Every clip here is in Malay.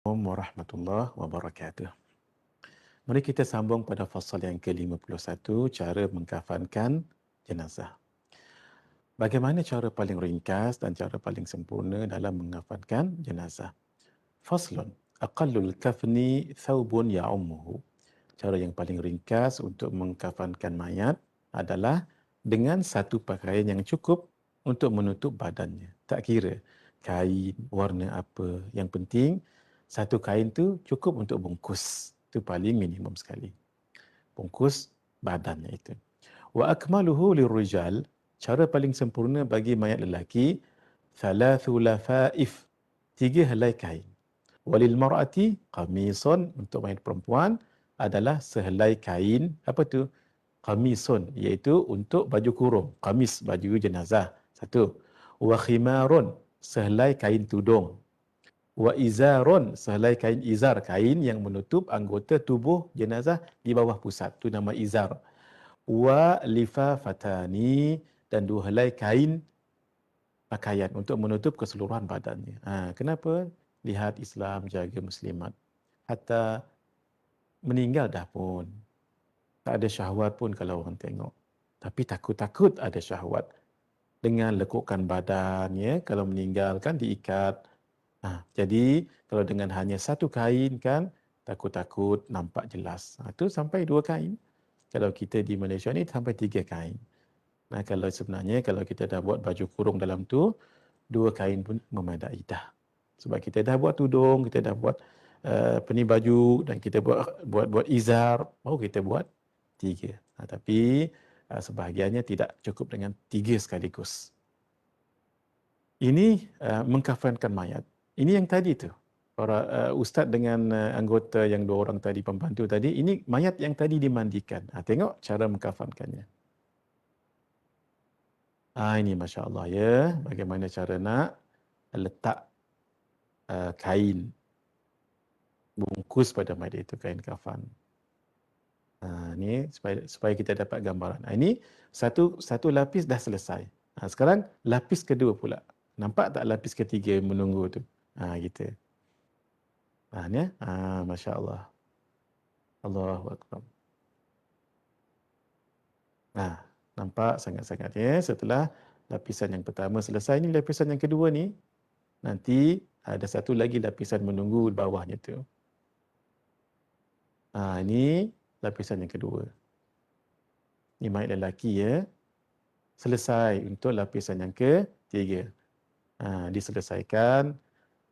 Assalamualaikum warahmatullahi wabarakatuh. Mari kita sambung pada fasal yang ke-51, cara mengkafankan jenazah. Bagaimana cara paling ringkas dan cara paling sempurna dalam mengkafankan jenazah? Faslun, aqallul kafni thawbun ya'ummuhu. Cara yang paling ringkas untuk mengkafankan mayat adalah dengan satu pakaian yang cukup untuk menutup badannya. Tak kira kain, warna apa. Yang penting, satu kain tu cukup untuk bungkus. Itu paling minimum sekali. Bungkus badannya itu. Wa akmaluhu lirrijal. Cara paling sempurna bagi mayat lelaki, thalathu lafaif. 3 helai kain. Walil mar'ati qamisun, untuk mayat perempuan adalah sehelai kain, apa tu? Qamisun, iaitu untuk baju kurung. Qamis, baju jenazah. Satu. Wa khimarun, sehelai kain tudung. Wa izarun, sehelai kain izar, kain yang menutup anggota tubuh jenazah di bawah pusat. Itu nama izar. Wa lifafatani, dan 2 helai kain pakaian untuk menutup keseluruhan badannya. Kenapa? Lihat Islam jaga muslimat. Hatta meninggal dah pun, tak ada syahwat pun kalau orang tengok. Tapi takut-takut ada syahwat. Dengan lekukkan badan, ya, kalau meninggal kan diikat. Jadi kalau dengan hanya satu kain kan, takut-takut nampak jelas. Itu sampai 2 kain. Kalau kita di Malaysia ni sampai 3 kain. Kalau sebenarnya kalau kita dah buat baju kurung dalam tu, 2 kain pun memadai dah. Sebab kita dah buat tudung, kita dah buat peni baju, dan kita buat izar, baru kita buat 3. Tapi sebahagiannya tidak cukup dengan 3 sekaligus. Ini mengkafankan mayat. Ini yang tadi tu. Para ustaz dengan anggota yang 2 orang tadi, pembantu tadi, ini mayat yang tadi dimandikan. Tengok cara mengkafankannya. Ini Masya Allah, ya. Bagaimana cara nak letak kain bungkus pada mayat itu, kain kafan. Ni supaya kita dapat gambaran. Ini satu lapis dah selesai. Sekarang lapis kedua pula. Nampak tak lapis ketiga menunggu tu? Gitu. Ni, Masya Allah. Allahu Akbar. Nampak sangat-sangat, ya. Setelah lapisan yang pertama selesai, ni lapisan yang kedua ni, nanti ada satu lagi lapisan menunggu di bawahnya tu. Ini lapisan yang kedua. Ini mayat lelaki, ya. Selesai untuk lapisan yang ketiga. Diselesaikan.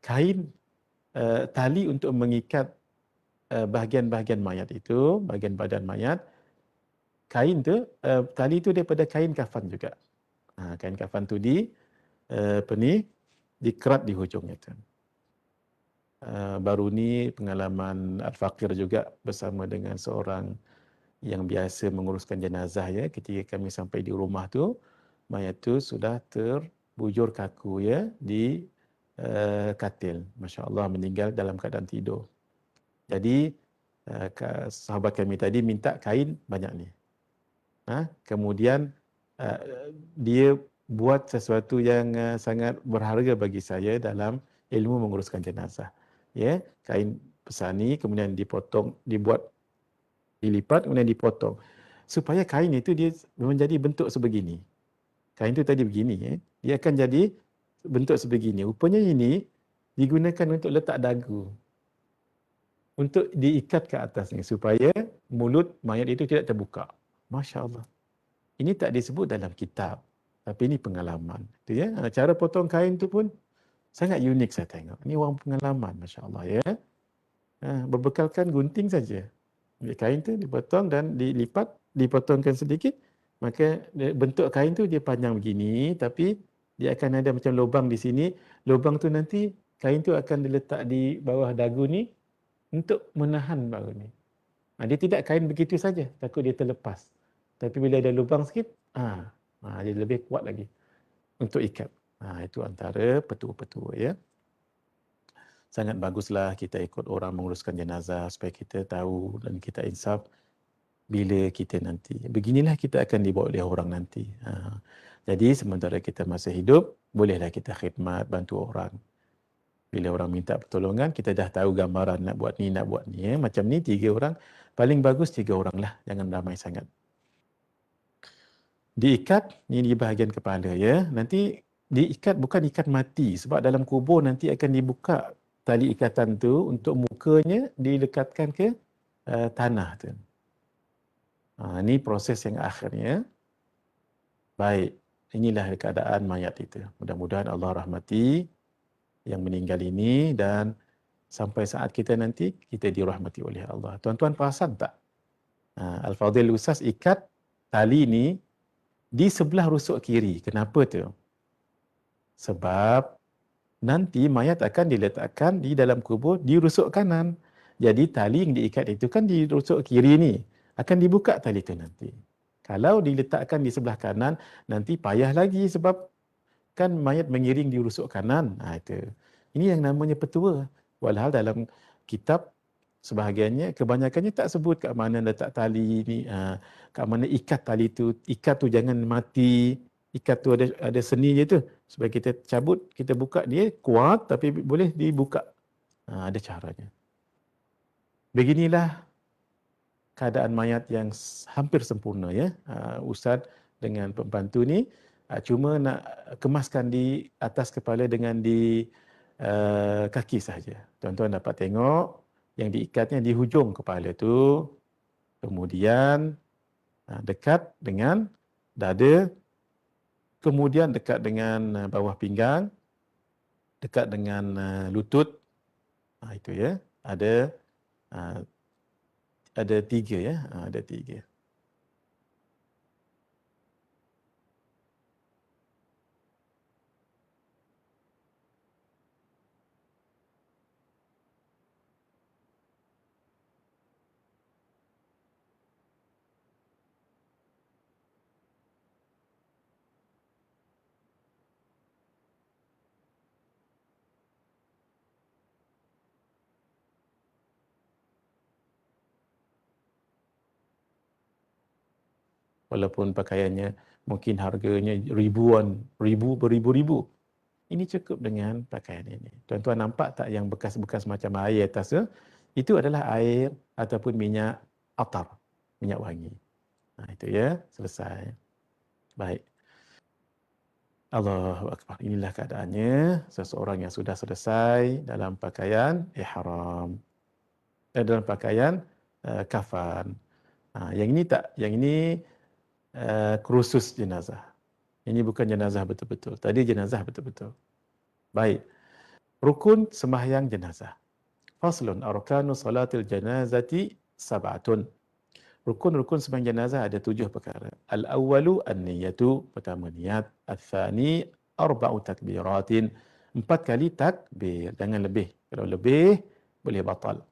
Kain tali untuk mengikat bahagian-bahagian mayat itu, bahagian badan mayat. Kain tu, tali tu daripada kain kafan juga. Kain kafan tu dikerat di hujungnya tu. Baru ni pengalaman Al-Faqir juga bersama dengan seorang yang biasa menguruskan jenazah, ya. Ketika kami sampai di rumah tu, mayat tu sudah terbujur kaku, ya, di katil. Masya Allah, meninggal dalam keadaan tidur. Jadi sahabat kami tadi minta kain banyak ni. Kemudian dia buat sesuatu yang sangat berharga bagi saya dalam ilmu menguruskan jenazah. Ya, kain pesani kemudian dipotong, dilipat kemudian dipotong supaya kain itu dia menjadi bentuk sebegini. Kain itu tadi begini, ya. Dia akan jadi bentuk sebegini. Rupanya ini digunakan untuk letak dagu, untuk diikat ke atasnya supaya mulut mayat itu tidak terbuka. Masya Allah. Ini tak disebut dalam kitab, tapi ini pengalaman. Itu, ya. Cara potong kain tu pun sangat unik saya tengok. Ini orang pengalaman, Masya Allah, ya. Berbekalkan gunting saja. Kain tu dipotong dan dilipat, dipotongkan sedikit, maka bentuk kain tu dia panjang begini, tapi dia akan ada macam lubang di sini. Lubang tu nanti kain tu akan diletak di bawah dagu ni untuk menahan baru ni. Dia tidak kain begitu saja, takut dia terlepas. Tapi bila ada lubang sikit, dia lebih kuat lagi untuk ikat. Itu antara petua-petua, ya. Sangat baguslah kita ikut orang menguruskan jenazah supaya kita tahu dan kita insaf bila kita nanti. Beginilah kita akan dibawa oleh orang nanti. Jadi sementara kita masih hidup, bolehlah kita khidmat, bantu orang. Bila orang minta pertolongan, kita dah tahu gambaran nak buat ni, nak buat ni. Macam ni 3 orang, paling bagus 3 orang lah. Jangan ramai sangat. Diikat, ni di bahagian kepala ya. Nanti diikat bukan ikat mati. Sebab dalam kubur nanti akan dibuka tali ikatan tu untuk mukanya dilekatkan ke tanah tu. Ini proses yang akhirnya. Baik, inilah keadaan mayat itu. Mudah-mudahan Allah rahmati yang meninggal ini dan sampai saat kita nanti, kita dirahmati oleh Allah. Tuan-tuan perasan tak? Al-Fadhil Ustaz ikat tali ni di sebelah rusuk kiri. Kenapa tu? Sebab nanti mayat akan diletakkan di dalam kubur di rusuk kanan. Jadi tali yang diikat itu kan di rusuk kiri ni. Akan dibuka tali itu nanti. Kalau diletakkan di sebelah kanan, nanti payah lagi sebab kan mayat mengiring di rusuk kanan. Itu. Ini yang namanya petua. Walhal dalam kitab sebahagiannya, kebanyakannya tak sebut kat mana letak tali ni, kat mana ikat tali tu. Ikat tu jangan mati. Ikat tu ada seni je tu. Supaya kita cabut, kita buka dia kuat tapi boleh dibuka. Ada caranya. Beginilah keadaan mayat yang hampir sempurna ya. Ustaz dengan pembantu ni cuma nak kemaskan di atas kepala dengan di kaki saja. Tuan-tuan dapat tengok yang diikatnya di hujung kepala tu, kemudian dekat dengan dada, kemudian dekat dengan bawah pinggang, dekat dengan lutut. Itu ya. Ada 3 ya. Ada 3. Walaupun pakaiannya mungkin harganya beribu-ribu. Ini cukup dengan pakaian ini. Tuan-tuan nampak tak yang bekas-bekas macam air atas tu? Itu adalah air ataupun minyak atar, minyak wangi. Itu ya, selesai. Baik. Allahu Akbar. Inilah keadaannya seseorang yang sudah selesai dalam pakaian ihram. Dalam pakaian kafan. Yang ini tak, yang ini kursus jenazah. Ini bukan jenazah betul-betul. Tadi jenazah betul-betul. Baik. Rukun sembahyang jenazah. Faslun arkanu salatil janazati sab'atun. Rukun-rukun sembahyang jenazah ada 7 perkara. Al-awwalu an-niyatu, pertama niat. Al-thani arba'u takbiratin. 4 kali takbir, jangan lebih. Kalau lebih boleh batal.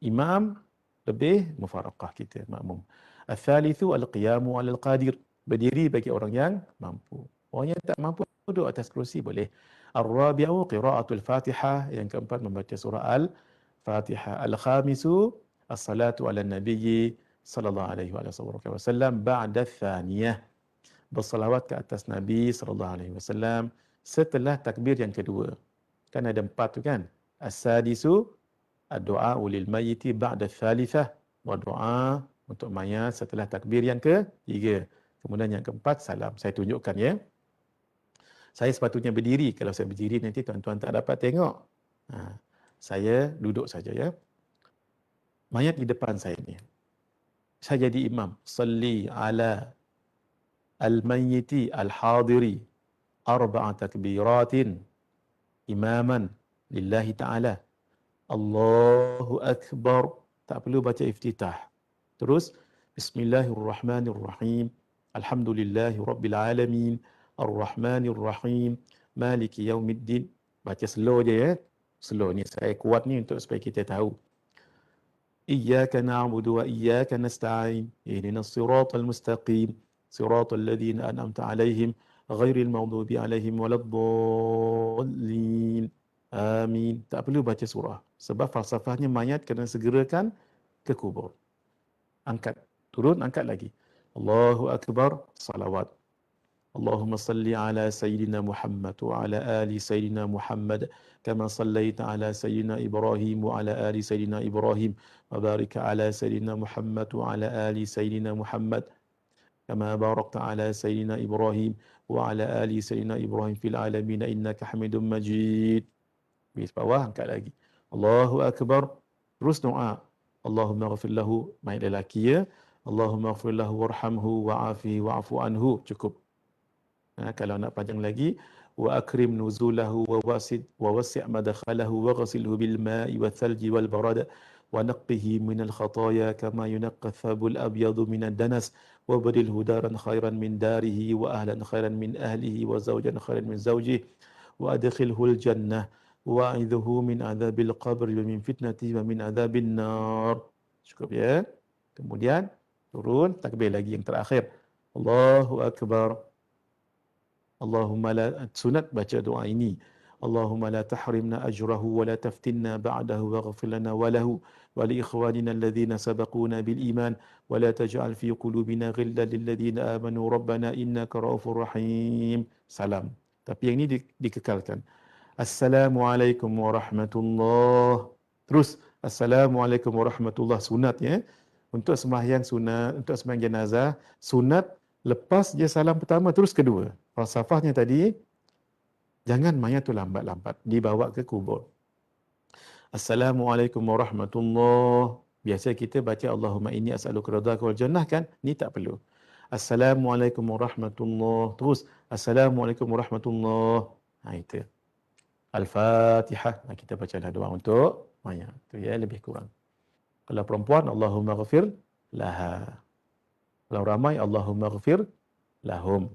Imam lebih, mufaraqah kita makmum. Al-thalithu al-qiyamu 'alal qadir. Berdiri bagi orang yang mampu. Orang yang tak mampu duduk atas kerusi boleh. Ar-rabi'u qira'atul Fatihah, yang keempat membaca surah Al-Fatihah. Al-khamisu as-salatu 'alan nabiyyi sallallahu alaihi wasallam ba'da tsaniyah. Bersalawat ke atas Nabi sallallahu alaihi wasallam setelah takbir yang kedua. Kan ada 4 tu kan? As-sadisu ad-du'a lil mayyiti ba'da tsalitsah, berdoa untuk mayat setelah takbir yang ketiga. Kemudian yang keempat salam. Saya tunjukkan ya. Saya sepatutnya berdiri. Kalau saya berdiri nanti tuan-tuan tak dapat tengok. Saya duduk saja ya. Mayat di depan saya ni. Saya jadi imam. Salli ala al-mayyiti al-hadiri arba'a takbiratin imaman lillahi ta'ala. Allahu Akbar. Tak perlu baca iftitah. Terus Bismillahirrahmanirrahim. Alhamdulillahi Rabbil Alamin. Ar-Rahmanir-Rahim. Maliki Yaumiddin. Baca slow je ya. Slow ni saya kuat ni untuk supaya kita tahu. Iyyaka na'budu wa iyyaka nasta'in. Ihdinas siratal mustaqim. Siratal ladzina an'amta 'alaihim ghairil maghdubi 'alaihim waladdallin. Amin. Tak perlu baca surah. Sebab falsafahnya mayat kena segerakan ke kubur. Angkat. Turun, angkat lagi. Allahu Akbar. Salawat. Allahumma salli ala Sayyidina Muhammad wa ala ali Sayyidina Muhammad kama sallaita ala Sayyidina Ibrahim wa ala ali Sayyidina Ibrahim wa barik ala Sayyidina Muhammad wa ala ali Sayyidina Muhammad kama barakta ala Sayyidina Ibrahim wa ala ali Sayyidina Ibrahim fil alamin innaka Hamidum Majid. Di bawah angkat lagi. Allahu Akbar. Terus doa. Allahumma ghafir lahu, main lelaki ya. Allahumma ghafir lahu warhamhu wa'afihi wa'fu anhu. Cukup. Kalau nak panjang lagi, wa akrim nuzulahu wa wasi' madkhalahu wa ghasilhu bil ma'i wal thalji wal barad wa naqqihi min al khataaya kama yunqqa thawbul abyadu min ad danas wa badilhu daran khairan min darihi wa ahlan khairan min ahlihi wa zawjan khairan min zawjihi wa adkhilhu al jannah wa a'idhuhu min adzabil qabr wa min fitnatihi wa min adzabin nar. Cukup ya. Kemudian turun takbir lagi yang terakhir. Allahu akbar. Allahumma la, sunat baca doa ini. Allahumma la tahrimna ajrahu wa la taftinna ba'dahu waghfir lana wa lahu wa li ikhwanina alladhina sabaquna bil iman wa la taj'al fi qulubina ghillan lil ladzina amanu rabbana innaka ra'ufur rahim. Salam. Tapi yang ini dikekalkan. Assalamualaikum warahmatullahi. Terus Assalamualaikum warahmatullahi sunat ya. Untuk sembahyang sunat, untuk sembahyang jenazah sunat lepas je salam pertama terus kedua. Falsafahnya tadi, jangan mayat tu lambat-lambat dibawa ke kubur. Assalamualaikum warahmatullahi. Biasa kita baca Allahumma inni as'aluka ridhaka wal jannah kan? Ni tak perlu. Assalamualaikum warahmatullahi. Terus Assalamualaikum warahmatullahi. Itu. Al-Fatihah. Kita bacalah doa untuk mayat. Itu ya lebih kurang. Kalau perempuan Allahumma ghafir laha. Kalau ramai, Allahumma ghafir lahum.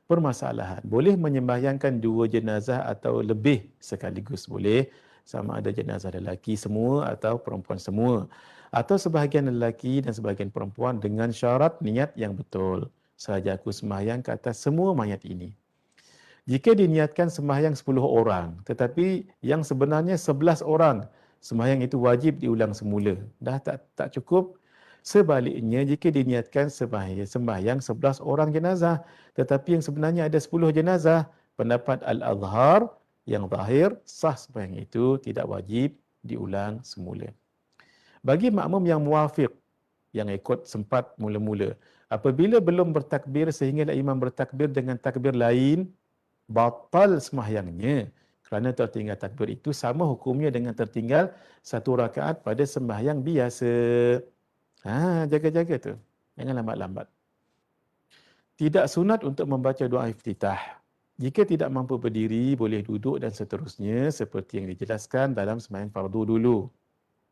Permasalahan, boleh menyembahyangkan dua jenazah atau lebih sekaligus boleh. Sama ada jenazah lelaki semua atau perempuan semua. Atau sebahagian lelaki dan sebahagian perempuan dengan syarat niat yang betul. Sahaja aku sembahyang ke atas semua mayat ini. Jika diniatkan sembahyang 10 orang, tetapi yang sebenarnya 11 orang, sembahyang itu wajib diulang semula. Dah tak cukup. Sebaliknya, jika diniatkan sembahyang 11 orang jenazah, tetapi yang sebenarnya ada 10 jenazah, pendapat Al-Azhar yang zahir, sah sembahyang itu tidak wajib diulang semula. Bagi makmum yang muwafiq, yang ikut sempat mula-mula, apabila belum bertakbir sehingga imam bertakbir dengan takbir lain, batal sembahyangnya. Kerana tertinggal takbir itu sama hukumnya dengan tertinggal satu rakaat pada sembahyang biasa. Jaga-jaga tu. Jangan lambat-lambat. Tidak sunat untuk membaca doa iftitah. Jika tidak mampu berdiri, boleh duduk dan seterusnya seperti yang dijelaskan dalam sembahyang fardu dulu.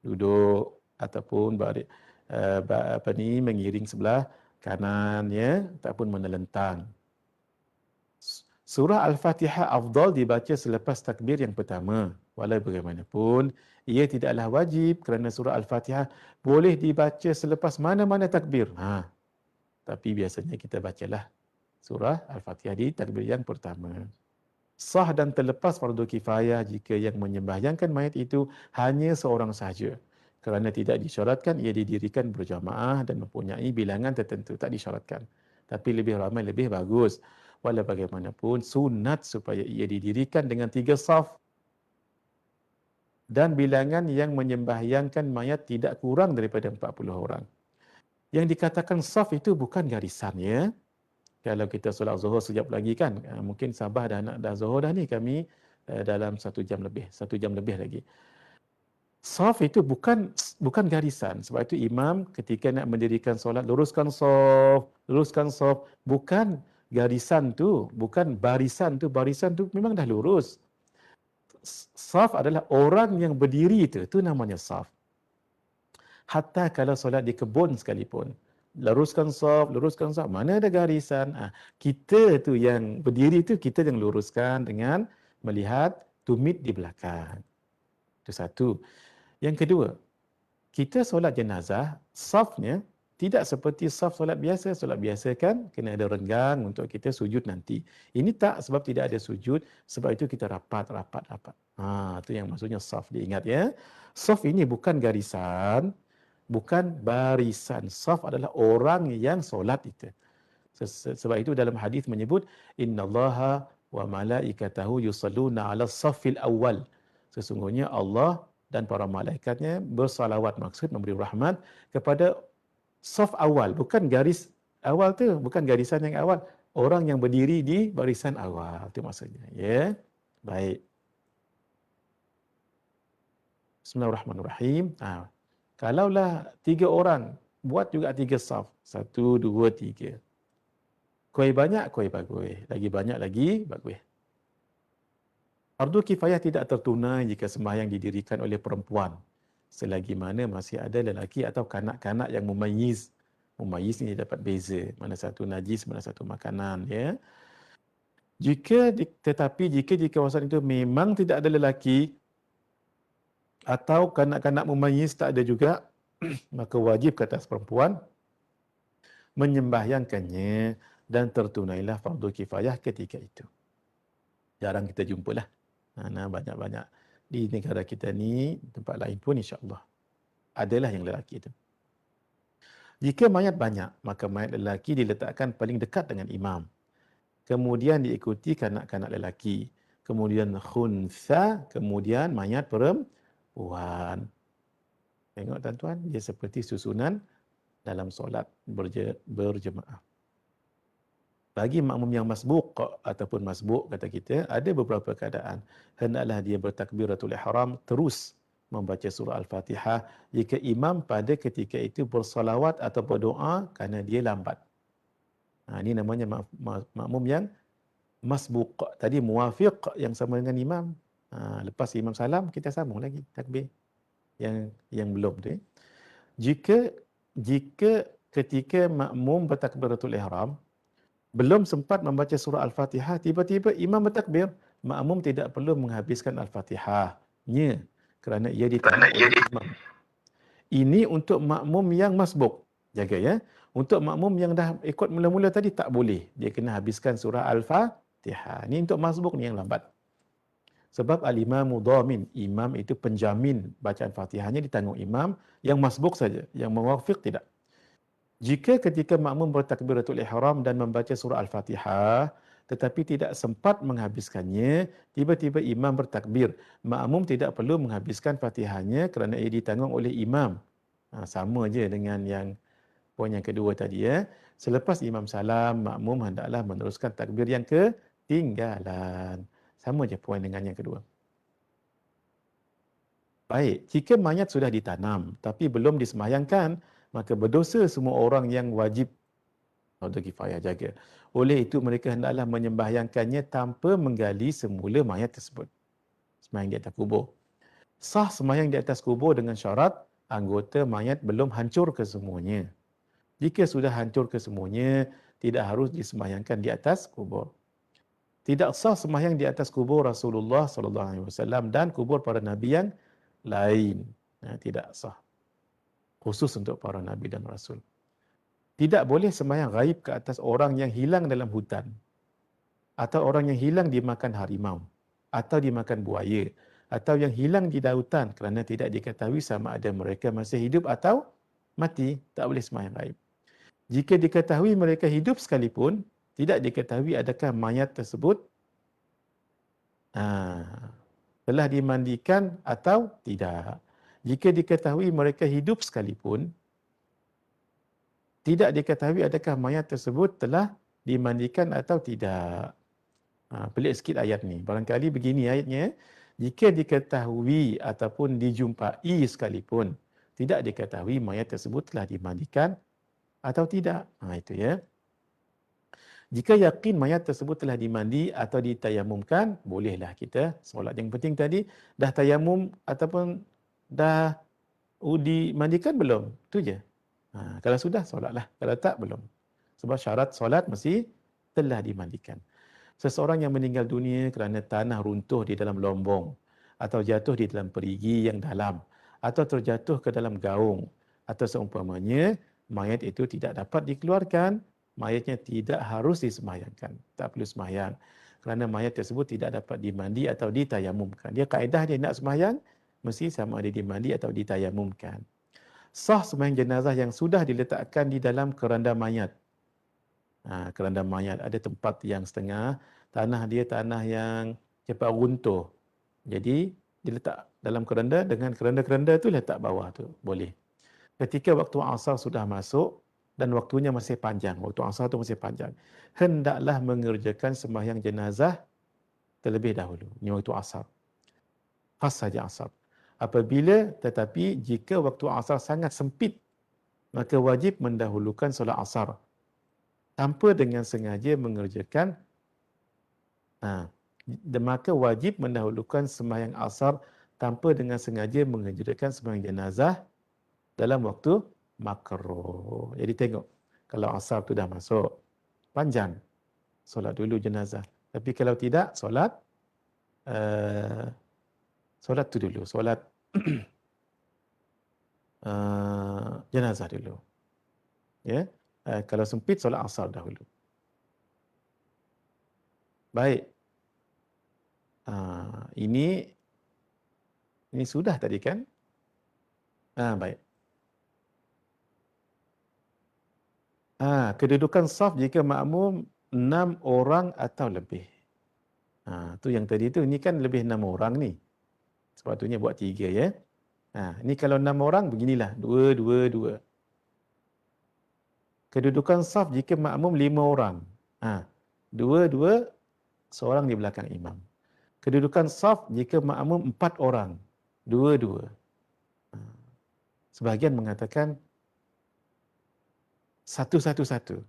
Duduk ataupun mengiring sebelah kanannya ataupun menelentang. Surah Al-Fatihah afdal dibaca selepas takbir yang pertama. Walau bagaimanapun, ia tidaklah wajib kerana surah Al-Fatihah boleh dibaca selepas mana-mana takbir. Tapi biasanya kita bacalah surah Al-Fatihah di takbir yang pertama. Sah dan terlepas fardu kifayah jika yang menyembahyangkan mayat itu hanya seorang sahaja. Kerana tidak disyaratkan ia didirikan berjamaah dan mempunyai bilangan tertentu. Tak disyaratkan. Tapi lebih ramai lebih bagus. Walau bagaimanapun, sunat supaya ia didirikan dengan 3 saf. Dan bilangan yang menyembahyangkan mayat tidak kurang daripada 40 orang. Yang dikatakan saf itu bukan garisan ya. Kalau kita solat zuhur sekejap lagi kan, mungkin Sabah dah zuhur dah ni, kami dalam 1 jam lebih, 1 jam lebih lagi. Saf itu bukan garisan. Sebab itu imam ketika nak mendirikan solat, luruskan saf, bukan garisan tu, bukan barisan tu memang dah lurus. Saf adalah orang yang berdiri itu namanya saf. Hatta kalau solat di kebun sekalipun, luruskan saf, mana ada garisan. Kita tu yang berdiri tu, kita yang luruskan dengan melihat tumit di belakang. Itu satu. Yang kedua, kita solat jenazah, safnya tidak seperti saf solat biasa. Solat biasa kan kena ada renggang untuk kita sujud nanti. Ini tak, sebab tidak ada sujud, sebab itu kita rapat. Itu yang maksudnya saf, diingat ya. Saf ini bukan garisan, bukan barisan. Saf adalah orang yang solat itu. Sebab itu dalam hadis menyebut innallaha wa malaikatahu yusalluna 'alas saffil awwal. Sesungguhnya Allah dan para malaikatnya bersalawat, maksud memberi rahmat kepada saf awal, bukan garis awal tu, bukan garisan yang awal. Orang yang berdiri di barisan awal, itu maksudnya. Ya. Baik. Bismillahirrahmanirrahim. Kalaulah 3 orang, buat juga 3 saf. 1, 2, 3. Kuih banyak, kuih bagus. Lagi banyak lagi, bagus. Fardu kifayah tidak tertunai jika sembahyang didirikan oleh perempuan, selagi mana masih ada lelaki atau kanak-kanak yang mumayyiz. Mumayyiz ni dapat beza, mana satu najis, mana satu makanan. Ya. Tetapi jika di kawasan itu memang tidak ada lelaki atau kanak-kanak mumayyiz tak ada juga, maka wajib ke atas perempuan menyembahyangkannya dan tertunailah fardu kifayah ketika itu. Jarang kita jumpalah. Banyak-banyak di negara kita ni, tempat lain pun insya-Allah adalah yang lelaki itu. Jika mayat banyak, maka mayat lelaki diletakkan paling dekat dengan imam. Kemudian diikuti kanak-kanak lelaki. Kemudian khunsa, kemudian mayat perempuan. Tengok tuan-tuan, dia seperti susunan dalam solat berjemaah. Bagi makmum yang masbuk ataupun masbuk kata kita, ada beberapa keadaan. Hendaklah dia bertakbiratul ihram terus membaca surah Al-Fatihah jika imam pada ketika itu bersalawat atau berdoa kerana dia lambat. Ini namanya makmum yang masbuk. Tadi muwafiq yang sama dengan imam. Lepas imam salam, kita sambung lagi takbir yang belum tu. Jika ketika makmum bertakbiratul ihram belum sempat membaca surah Al-Fatihah, tiba-tiba imam bertakbir, makmum tidak perlu menghabiskan Al-Fatihahnya kerana ia ditanggung oleh imam. Ini untuk makmum yang masbuk. Jaga ya. Untuk makmum yang dah ikut mula-mula tadi tak boleh. Dia kena habiskan surah Al-Fatihah. Ini untuk masbuk ni yang lambat. Sebab al-imamu dhamin, imam itu penjamin bacaan Fatihahnya ditanggung imam, yang masbuk saja, yang muwafiq tidak. Jika ketika makmum bertakbiratul ihram dan membaca surah Al-Fatihah tetapi tidak sempat menghabiskannya, tiba-tiba imam bertakbir, makmum tidak perlu menghabiskan Fatihahnya kerana ia ditanggung oleh imam. Sama je dengan yang poin yang kedua tadi ya. Selepas imam salam, makmum hendaklah meneruskan takbir yang ketinggalan. Sama je poin dengan yang kedua. Baik, jika mayat sudah ditanam tapi belum disembahyangkan, maka berdosa semua orang yang wajib fardu kifayah jaga. Oleh itu mereka hendaklah menyembahyangkannya tanpa menggali semula mayat tersebut. Sembahyang di atas kubur. Sah sembahyang di atas kubur dengan syarat anggota mayat belum hancur kesemuanya. Jika sudah hancur kesemuanya, tidak harus disembahyangkan di atas kubur. Tidak sah sembahyang di atas kubur Rasulullah SAW dan kubur para nabi yang lain. Tidak sah. Khusus untuk para nabi dan rasul. Tidak boleh sembahyang gaib ke atas orang yang hilang dalam hutan, atau orang yang hilang dimakan harimau, atau dimakan buaya, atau yang hilang di lautan kerana tidak diketahui sama ada mereka masih hidup atau mati. Tak boleh sembahyang gaib. Jika diketahui mereka hidup sekalipun, tidak diketahui adakah mayat tersebut telah dimandikan atau tidak. Jika diketahui mereka hidup sekalipun, tidak diketahui adakah mayat tersebut telah dimandikan atau tidak. Pelik sikit ayat ni. Barangkali begini ayatnya, jika diketahui ataupun dijumpai sekalipun, tidak diketahui mayat tersebut telah dimandikan atau tidak. Itu ya. Jika yakin mayat tersebut telah dimandi atau ditayamumkan, bolehlah kita solat. Yang penting tadi, dah tayamum ataupun dah dimandikan belum? Itu je. Kalau sudah, solatlah. Kalau tak, belum. Sebab syarat solat mesti telah dimandikan. Seseorang yang meninggal dunia kerana tanah runtuh di dalam lombong, atau jatuh di dalam perigi yang dalam, atau terjatuh ke dalam gaung, atau seumpamanya, mayat itu tidak dapat dikeluarkan, mayatnya tidak harus disembahyangkan. Tak perlu sembahyang. Kerana mayat tersebut tidak dapat dimandi atau ditayamumkan. Dia kaedah dia nak sembahyang, mesti sama ada dimandi atau ditayamumkan. Sah sembahyang jenazah yang sudah diletakkan di dalam keranda mayat. Keranda mayat ada tempat yang setengah, tanah dia tanah yang cepat runtuh. Jadi dia letak dalam keranda, dengan keranda-keranda tu letak bawah tu, boleh. Ketika waktu asar sudah masuk dan waktunya masih panjang, waktu asar tu masih panjang, hendaklah mengerjakan sembahyang jenazah terlebih dahulu. Ini waktu asar. Pas saja asar. Tetapi jika waktu asar sangat sempit, maka wajib mendahulukan solat asar tanpa dengan sengaja mengerjakan maka wajib mendahulukan sembahyang asar tanpa dengan sengaja mengerjakan sembahyang jenazah dalam waktu makruh. Jadi tengok, kalau asar tu dah masuk, panjang, solat dulu jenazah. Tapi kalau tidak, uh, solat tu dulu, solat jenazah dulu. Ya, kalau sempit, solat asar dahulu. Baik, ini sudah tadi kan? Baik. Kedudukan saf jika makmum 6 orang atau lebih. Tu yang tadi tu, ni kan lebih 6 orang ni. Sepatutnya buat 3 ya. Ni kalau 6 orang beginilah, 2, 2, 2. Kedudukan saf jika makmum 5 orang. 2, 2, seorang di belakang imam. Kedudukan saf jika makmum 4 orang. 2, 2. Sebahagian mengatakan 1, 1, 1.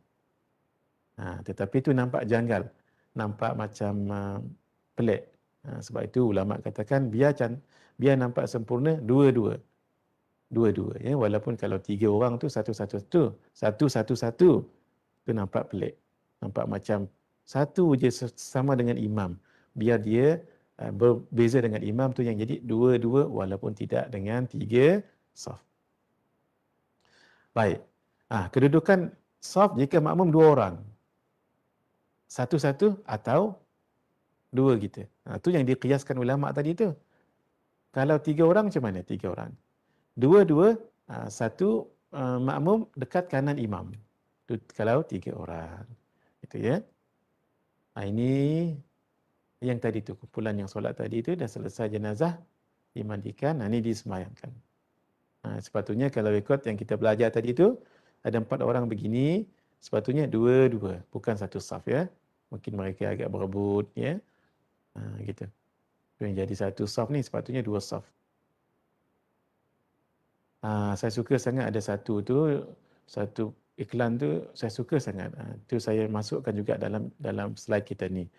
Tetapi itu nampak janggal. Nampak macam pelik. Sebab itu ulama katakan biar nampak sempurna, 2, 2. 2, 2. Ya, walaupun kalau 3 orang tu 1, 1, 1. 1, 1, 1. Itu nampak pelik. Nampak macam satu je sama dengan imam. Biar dia berbeza dengan imam tu yang jadi 2, 2 walaupun tidak dengan 3 saf. Baik. Kedudukan saf jika makmum 2 orang. 1, 1 atau 2 kita. Tu yang diqiyaskan ulama tadi tu. Kalau 3 orang macam mana? 3 orang. 2, 2, 1 makmum dekat kanan imam. Itu kalau 3 orang. Itu ya. Ini yang tadi tu, kumpulan yang solat tadi tu dah selesai jenazah, dimandikan, ini disemayangkan. Sepatutnya kalau ikut yang kita belajar tadi tu, ada 4 orang begini, sepatutnya 2, 2, bukan satu saf ya. Mungkin mereka agak berebut ya. Gitu. Yang jadi satu saf ni sepatutnya 2 saf. Saya suka sangat ada satu iklan tu, saya suka sangat. Tu saya masukkan juga dalam slide kita ni.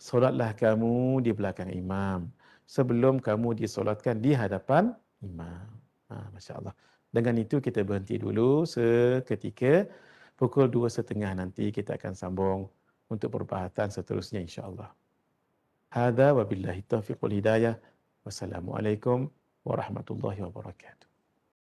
Solatlah kamu di belakang imam sebelum kamu disolatkan di hadapan imam. Masya Allah. Dengan itu kita berhenti dulu seketika. Pukul 2.30 nanti kita akan sambung untuk perbahasan seterusnya insya-Allah. Hadza wabillahi taufiq wal hidayah. Wassalamualaikum warahmatullahi wabarakatuh.